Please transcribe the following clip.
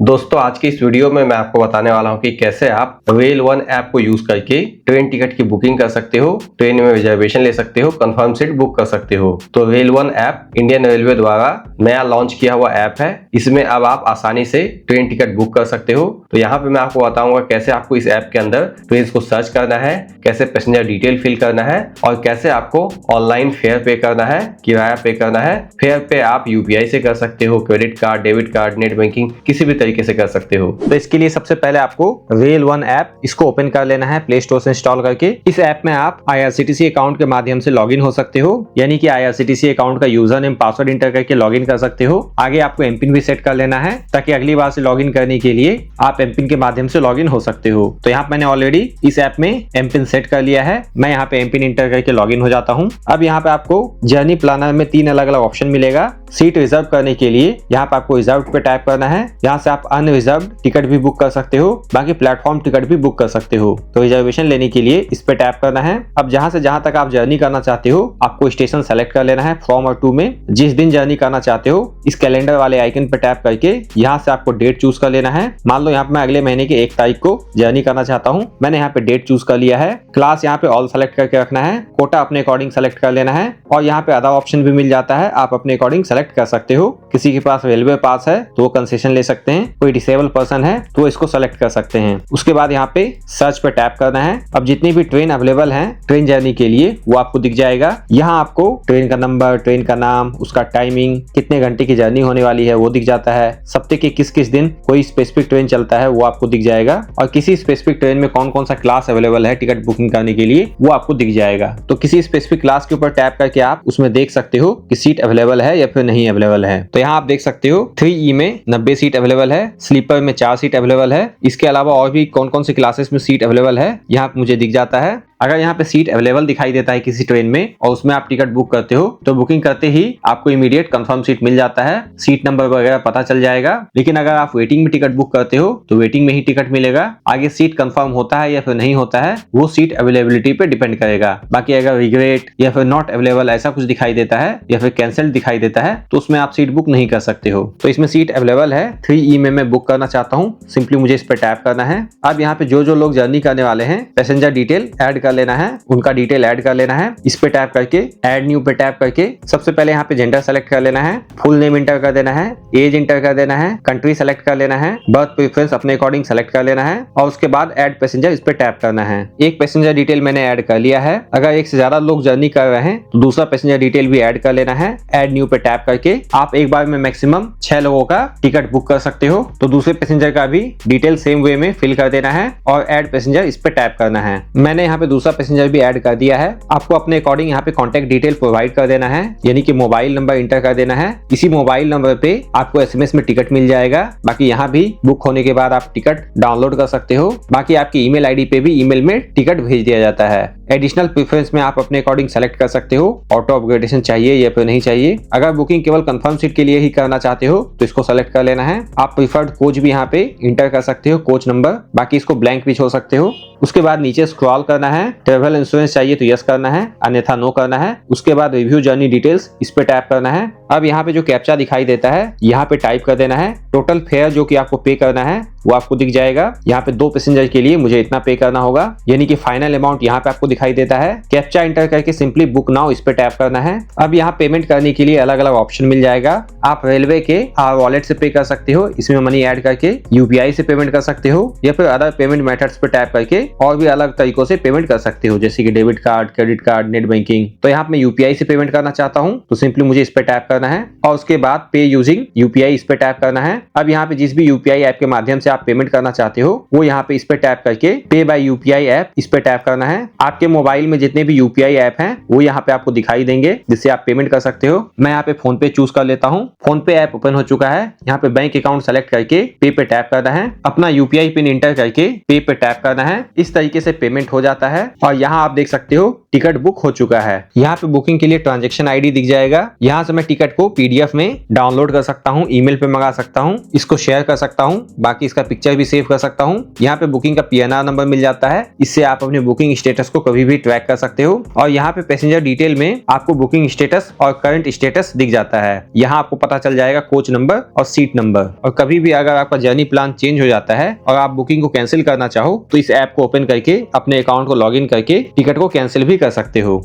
दोस्तों आज की इस वीडियो में मैं आपको बताने वाला हूं कि कैसे आप रेल वन ऐप को यूज करके ट्रेन टिकट की बुकिंग कर सकते हो, ट्रेन में रिजर्वेशन ले सकते हो, कंफर्म सीट बुक कर सकते हो। तो rail one app Indian railway द्वारा नया लॉन्च किया हुआ ऐप है। इसमें अब आप आसानी से ट्रेन टिकट बुक कर सकते हो। तो यहाँ पे मैं आपको बताऊंगा कैसे आपको इस ऐप के अंदर ट्रेन को सर्च करना है, कैसे पैसेंजर डिटेल फिल करना है और कैसे आपको ऑनलाइन फेयर पे करना है, किराया पे करना है। फेयर पे आप यूपीआई से कर सकते हो, credit card, debit card, net banking, किसी भी तरीके से कर सकते हो। तो इसके लिए सबसे पहले आपको रेल वन ऐप इसको ओपन कर लेना है प्ले स्टोर से इंस्टॉल करके। इस ऐप में आप आईआरसीटीसी अकाउंट के माध्यम से लॉगिन हो सकते हो, यानी कि आईआरसीटीसी अकाउंट का यूजर नेम पासवर्ड इंटर करके लॉगिन कर सकते हो। आगे आपको एमपिन भी सेट कर लेना है ताकि अगली बार से लॉगिन करने के लिए आप एमपिन के माध्यम से लॉगिन हो सकते हो। तो यहाँ मैंने ऑलरेडी इस ऐप में एमपिन सेट कर लिया है। मैं यहाँ पे एमपिन इंटर करके लॉगिन हो जाता हूँ। अब यहाँ पे आपको जर्नी प्लानर में 3 अलग अलग ऑप्शन मिलेगा। सीट रिजर्व करने के लिए यहाँ पे आपको रिजर्व पे टैप करना है। यहाँ से आप अनरिजर्व टिकट भी बुक कर सकते हो, बाकी प्लेटफॉर्म टिकट भी बुक कर सकते हो। तो रिजर्वेशन लेने के लिए इस पे टैप करना है। अब जहां से जहां तक आप जर्नी करना चाहते हो आपको स्टेशन सेलेक्ट कर लेना है फ्रॉम और टू में। जिस दिन जर्नी करना चाहते हो इस कैलेंडर वाले आइकन पे टैप करके यहाँ से आपको डेट चूज कर लेना है। मान लो यहाँ पे मैं अगले महीने की 1 तारीख को जर्नी करना चाहता हूँ। मैंने यहाँ पे डेट चूज कर लिया है। क्लास यहाँ पे ऑल सेलेक्ट करके रखना है। कोटा अपने अकॉर्डिंग सेलेक्ट कर लेना है और यहाँ पे अदर ऑप्शन भी मिल जाता है, आप अपने अकॉर्डिंग सेलेक्ट कर सकते हो। किसी के पास रेलवे पास है तो वो कंसेशन ले सकते हैं, कोई डिसेबल पर्सन है तो इसको सेलेक्ट कर सकते हैं। उसके बाद यहाँ पे सर्च पे टैप करना है। अब जितनी भी ट्रेन अवेलेबल हैं ट्रेन जर्नी के लिए वो आपको दिख जाएगा। यहाँ आपको ट्रेन का नंबर, ट्रेन का नाम, उसका टाइमिंग, कितने घंटे की जर्नी होने वाली है वो दिख जाता है। सप्ताह के किस किस दिन कोई स्पेसिफिक ट्रेन चलता है वो आपको दिख जाएगा और किसी स्पेसिफिक ट्रेन में कौन कौन सा क्लास अवेलेबल है टिकट बुकिंग करने के लिए वो आपको दिख जाएगा। तो किसी स्पेसिफिक क्लास के ऊपर टैप करके आप उसमें देख सकते हो कि सीट अवेलेबल है या फिर नहीं अवेलेबल है। तो यहाँ आप देख सकते हो 3E में 90 सीट अवेलेबल है, स्लीपर में 4 सीट अवेलेबल है। इसके अलावा और भी कौन कौन सी क्लासेस में सीट अवेलेबल है यहाँ पे मुझे दिख जाता है। अगर यहाँ पे सीट अवेलेबल दिखाई देता है किसी ट्रेन में और उसमें आप टिकट बुक करते हो तो बुकिंग करते ही आपको इमीडिएट कंफर्म सीट मिल जाता है, सीट नंबर वगैरह पता चल जाएगा। लेकिन अगर आप वेटिंग में टिकट बुक करते हो तो वेटिंग में ही टिकट मिलेगा। आगे सीट कंफर्म होता है या फिर नहीं होता है वो सीट अवेलेबिलिटी पे डिपेंड करेगा। बाकी अगर रिग्रेट या फिर नॉट अवेलेबल ऐसा कुछ दिखाई देता है या फिर कैंसिल्ड दिखाई देता है तो उसमें आप सीट बुक नहीं कर सकते हो। तो इसमें सीट अवेलेबल है। 3E में मैं बुक करना चाहता हूँ, सिंपली मुझे इस पर टैप करना है। अब यहाँ पे जो लोग जर्नी करने वाले हैं पैसेंजर डिटेल ऐड कर लेना है, उनका डिटेल ऐड कर लेना है। इस पे टैप करके ऐड न्यू पे टैप करके सबसे पहले यहाँ पे जेंडर सेलेक्ट कर लेना है, फुल नेम इंटर कर देना है, एज इंटर कर देना है, कंट्री सेलेक्ट कर लेना है, बर्थ प्रेफरेंस अपने अकॉर्डिंग सेलेक्ट कर लेना है और उसके बाद ऐड पैसेंजर इस पे टैप करना है। एक पैसेंजर डिटेल मैंने ऐड कर लिया है। अगर एक से ज्यादा लोग जर्नी कर रहे हैं तो दूसरा पैसेंजर डिटेल भी ऐड कर लेना है। ऐड न्यू पे टैप करके आप एक बार में मैक्सिमम 6 लोगों का टिकट बुक कर सकते हो। तो दूसरे पैसेंजर का भी डिटेल सेम वे में फिल कर देना है और ऐड पैसेंजर इस पे टैप करना है। मैंने यहाँ पे दूसरा पैसेंजर भी ऐड कर दिया है। आपको अपने अकॉर्डिंग यहाँ पे कॉन्टेक्ट डिटेल प्रोवाइड कर देना है, यानी कि मोबाइल नंबर इंटर कर देना है। इसी मोबाइल नंबर पे आपको एसएमएस में टिकट मिल जाएगा। बाकी यहाँ भी बुक होने के बाद आप टिकट डाउनलोड कर सकते हो। बाकी आपकी ईमेल आईडी पे भी ईमेल में टिकट भेज दिया जाता है। एडिशनल प्रेफरेंस में आप अपने अकॉर्डिंग सेलेक्ट कर सकते हो, ऑटो अपग्रेडेशन चाहिए या फिर नहीं चाहिए। अगर बुकिंग केवल कंफर्म सीट के लिए ही करना चाहते हो तो इसको सेलेक्ट कर लेना है। आप प्रीफर्ड कोच भी यहाँ पे इंटर कर सकते हो, कोच नंबर। बाकी इसको ब्लैंक भी छोड़ सकते हो। उसके बाद नीचे स्क्रॉल करना है, ट्रेवल इंश्योरेंस चाहिए तो यस करना है, अन्यथा नो करना है। उसके बाद रिव्यू जर्नी डिटेल्स इस पे टैप करना है। अब यहाँ पे जो कैप्चा दिखाई देता है यहाँ पे टाइप कर देना है। टोटल फेयर जो कि आपको पे करना है वो आपको दिख जाएगा। यहाँ पे 2 पैसेंजर के लिए मुझे इतना पे करना होगा, यानी कि फाइनल अमाउंट यहाँ पे आपको दिखाई देता है। कैप्चा इंटर करके सिंपली बुक नाउ इस पे टैप करना है। अब यहाँ पेमेंट करने के लिए अलग अलग ऑप्शन मिल जाएगा। आप रेलवे के वॉलेट से पे कर सकते हो, इसमें मनी ऐड करके यूपीआई से पेमेंट कर सकते हो या फिर अदर पेमेंट मेथड्स पे टैप करके और भी अलग तरीकों से पेमेंट कर सकते हो, जैसे कि debit card, credit card, net banking. तो यहाँ पे मैं यूपीआई से पेमेंट करना चाहता हूँ तो सिंपली मुझे इस पे टैप करना है और उसके बाद पे यूजिंग यूपीआई इस पे टैप करना है। अब यहाँ पे जिस भी यूपीआई ऐप के माध्यम से आप पेमेंट करना चाहते हो वो यहाँ पे इस पे टैप करके पे बाय यूपीआई ऐप इस पे टैप करना है। आपके मोबाइल में जितने भी यूपीआई ऐप हैं वो यहाँ पे आपको दिखाई देंगे जिससे आप पेमेंट कर सकते हो। मैं यहाँ पे फोन पे चूज कर लेता हूँ। फोन पे ऐप ओपन हो चुका है। यहाँ पे बैंक अकाउंट सेलेक्ट करके पे पे टैप करना है, अपना यूपीआई पिन इंटर करके पे पे टैप करना है। इस तरीके से पेमेंट हो जाता है और यहाँ आप देख सकते हो टिकट बुक हो चुका है। यहाँ पे बुकिंग के लिए ट्रांजेक्शन आईडी दिख जाएगा। यहाँ से मैं टिकट को पीडीएफ में डाउनलोड कर सकता हूँ, ईमेल पे मंगा सकता हूँ, इसको शेयर कर सकता हूँ, बाकी इसका पिक्चर भी सेव कर सकता हूँ। यहाँ पे बुकिंग का पीएनआर नंबर मिल जाता है, इससे आप अपने बुकिंग स्टेटस को कभी भी ट्रैक कर सकते हो। और यहाँ पे पैसेंजर डिटेल में आपको बुकिंग स्टेटस और करंट स्टेटस दिख जाता है। यहाँ आपको पता चल जाएगा कोच नंबर और सीट नंबर। और कभी भी अगर आपका जर्नी प्लान चेंज हो जाता है और आप बुकिंग को कैंसिल करना चाहो तो इस ऐप को ओपन करके अपने अकाउंट को लॉगिन करके टिकट को कैंसिल भी कर सकते हो।